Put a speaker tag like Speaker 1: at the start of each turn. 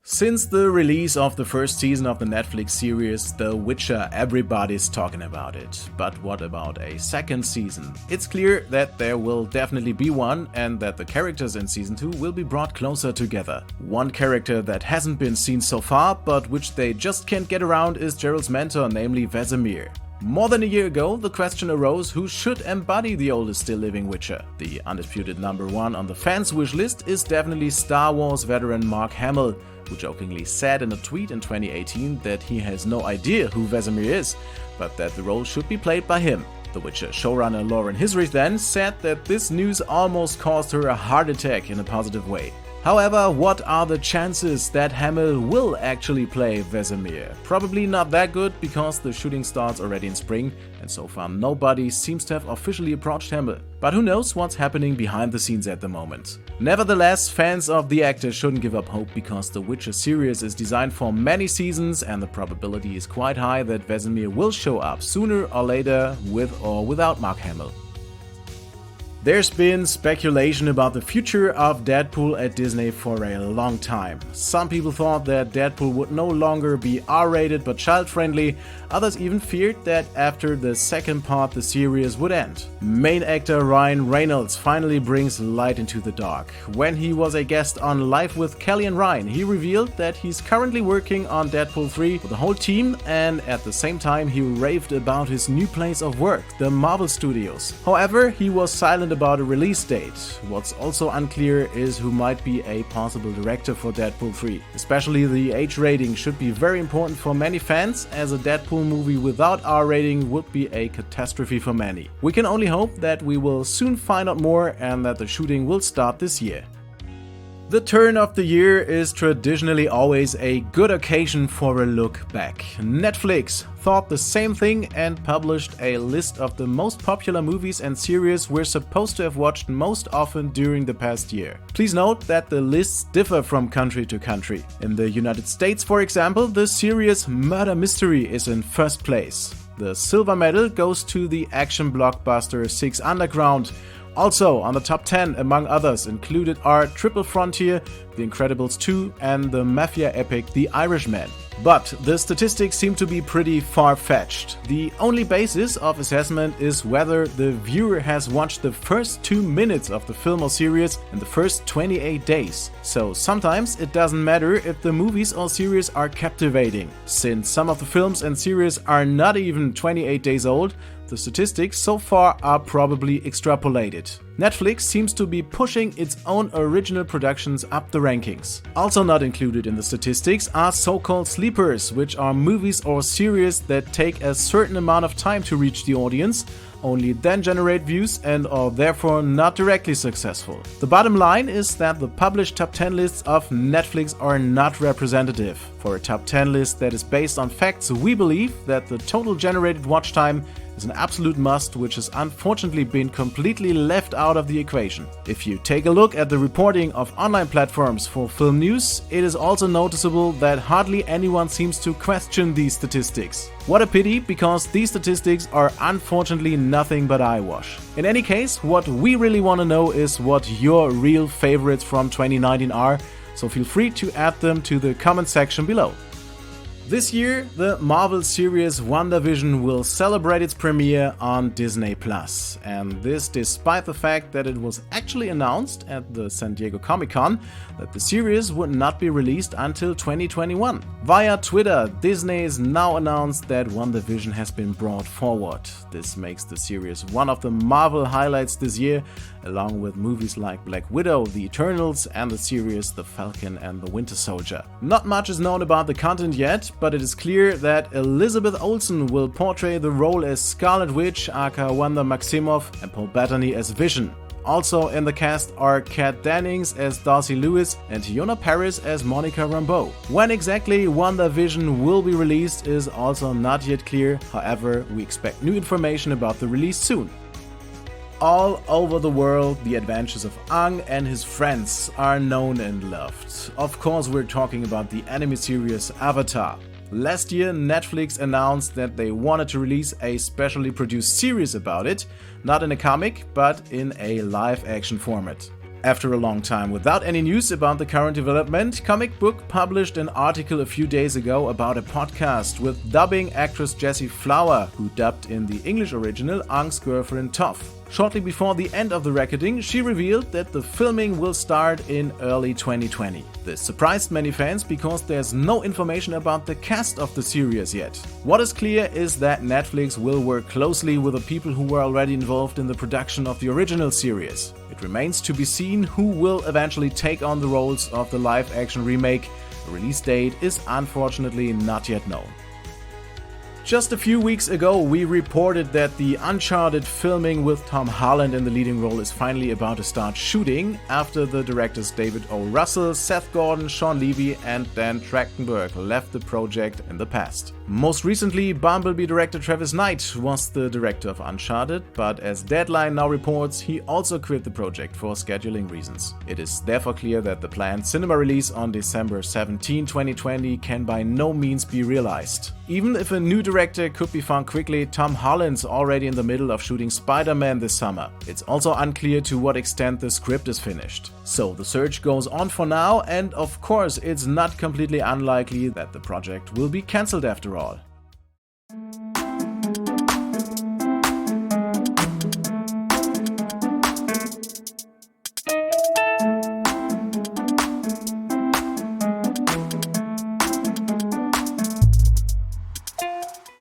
Speaker 1: Since the release of the first season of the Netflix series The Witcher, everybody's talking about it. But what about a second season? It's clear that there will definitely be one and that the characters in season 2 will be brought closer together. One character that hasn't been seen so far, but which they just can't get around, is Geralt's mentor, namely Vesemir. More than a year ago, the question arose who should embody the oldest still living Witcher. The undisputed #1 on the fans' wish list is definitely Star Wars veteran Mark Hamill, who jokingly said in a tweet in 2018 that he has no idea who Vesemir is, but that the role should be played by him. The Witcher showrunner Lauren Hisrich then said that this news almost caused her a heart attack in a positive way. However, what are the chances that Hamill will actually play Vesemir? Probably not that good, because the shooting starts already in spring and so far nobody seems to have officially approached Hamill. But who knows what's happening behind the scenes at the moment. Nevertheless, fans of the actor shouldn't give up hope, because the Witcher series is designed for many seasons and the probability is quite high that Vesemir will show up sooner or later, with or without Mark Hamill. There's been speculation about the future of Deadpool at Disney for a long time. Some people thought that Deadpool would no longer be R-rated but child-friendly, others even feared that after the second part the series would end. Main actor Ryan Reynolds finally brings light into the dark. When he was a guest on Live with Kelly and Ryan, he revealed that he's currently working on Deadpool 3 with the whole team, and at the same time he raved about his new place of work, the Marvel Studios. However, he was silent about a release date. What's also unclear is who might be a possible director for Deadpool 3. Especially the age rating should be very important for many fans, as a Deadpool movie without R rating would be a catastrophe for many. We can only hope that we will soon find out more and that the shooting will start this year. The turn of the year is traditionally always a good occasion for a look back. Netflix thought the same thing and published a list of the most popular movies and series we're supposed to have watched most often during the past year. Please note that the lists differ from country to country. In the United States, for example, the series Murder Mystery is in first place. The silver medal goes to the action blockbuster Six Underground. Also on the top 10, among others, included are Triple Frontier, The Incredibles 2 and the mafia epic The Irishman. But the statistics seem to be pretty far-fetched. The only basis of assessment is whether the viewer has watched the first 2 minutes of the film or series in the first 28 days. So sometimes it doesn't matter if the movies or series are captivating. Since some of the films and series are not even 28 days old, the statistics so far are probably extrapolated. Netflix seems to be pushing its own original productions up the rankings. Also not included in the statistics are so-called sleepers, which are movies or series that take a certain amount of time to reach the audience, only then generate views and are therefore not directly successful. The bottom line is that the published top 10 lists of Netflix are not representative. For a top 10 list that is based on facts, we believe that the total generated watch time is an absolute must, which has unfortunately been completely left out of the equation. If you take a look at the reporting of online platforms for film news, it is also noticeable that hardly anyone seems to question these statistics. What a pity, because these statistics are unfortunately nothing but eyewash. In any case, what we really want to know is what your real favorites from 2019 are, so feel free to add them to the comment section below. This year, the Marvel series WandaVision will celebrate its premiere on Disney+, and this despite the fact that it was actually announced at the San Diego Comic-Con that the series would not be released until 2021. Via Twitter, Disney has now announced that WandaVision has been brought forward. This makes the series one of the Marvel highlights this year, along with movies like Black Widow, The Eternals, and the series The Falcon and the Winter Soldier. Not much is known about the content yet, but it is clear that Elizabeth Olsen will portray the role as Scarlet Witch, aka Wanda Maximoff, and Paul Bettany as Vision. Also in the cast are Kat Dennings as Darcy Lewis and Fiona Paris as Monica Rambeau. When exactly WandaVision will be released is also not yet clear, however, we expect new information about the release soon. All over the world, the adventures of Aang and his friends are known and loved. Of course, we're talking about the anime series Avatar. Last year, Netflix announced that they wanted to release a specially produced series about it, not in a comic, but in a live-action format. After a long time without any news about the current development, Comic Book published an article a few days ago about a podcast with dubbing actress Jessie Flower, who dubbed in the English original Aang's girlfriend Toph. Shortly before the end of the recording, she revealed that the filming will start in early 2020. This surprised many fans because there's no information about the cast of the series yet. What is clear is that Netflix will work closely with the people who were already involved in the production of the original series. It remains to be seen who will eventually take on the roles of the live-action remake. A release date is unfortunately not yet known. Just a few weeks ago, we reported that the Uncharted filming with Tom Holland in the leading role is finally about to start shooting after the directors David O. Russel, Seth Gordon, Shawn, Levy and Dan Trachtenberg left the project in the past. Most recently, Bumblebee director Travis Knight was the director of Uncharted, but as Deadline now reports, he also quit the project for scheduling reasons. It is therefore clear that the planned cinema release on December 17, 2020 can by no means be realized. Even if a new director could be found quickly, Tom Holland's already in the middle of shooting Spider-Man this summer. It's also unclear to what extent the script is finished. So the search goes on for now, and of course it's not completely unlikely that the project will be cancelled after all.